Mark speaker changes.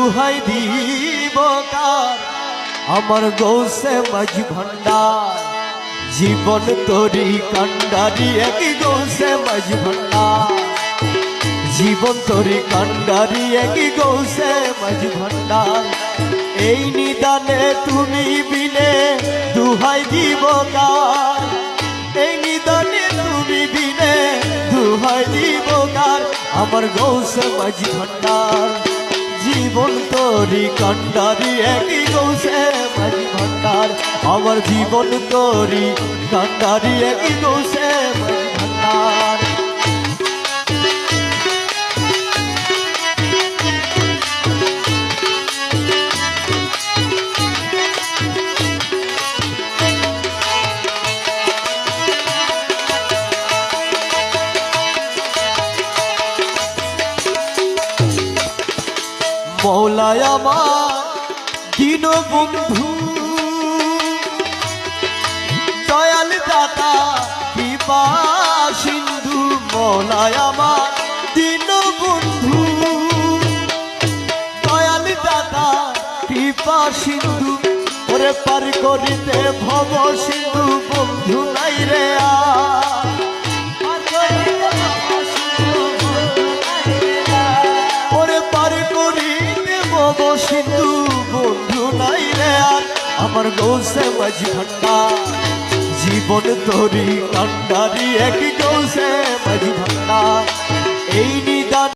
Speaker 1: দুহাই দিব কার আমার গৌসে মাঝি ভান্ডার জীবন তোরি কান্ডারি একই গৌসে মাঝি ভান্ডার জীবন তোরি কান্ডারি একই গৌসে মাঝি ভান্ডার এই নিদানে তুমি বিনে দুহাই দিব কার এই নিদানে তুমি বিনে দুহাই দিব কার আমার গৌসে মাঝি ভান্ডার জীবন তোরি কান্ডারি একই গৌসে মাঝি ভান্ডার আমার জীবন তোরি কান্ডারি একই গৌসে মাঝি ভান্ডার মৌলায় আমার দীনবন্ধু দয়াল দাতা কৃপা সিন্ধু মৌলায় আমার দীনবন্ধু দয়াল দাতা কৃপা সিন্ধু ওরে পার করিতে ভব সিন্ধু বন্ধু নাই রে সিন্ধু বন্ধু নাই রে আর আমার গৌসে মাঝি ভান্ডার জীবন তোরি কান্ডারি এক গৌসে মাঝি ভান্ডার এই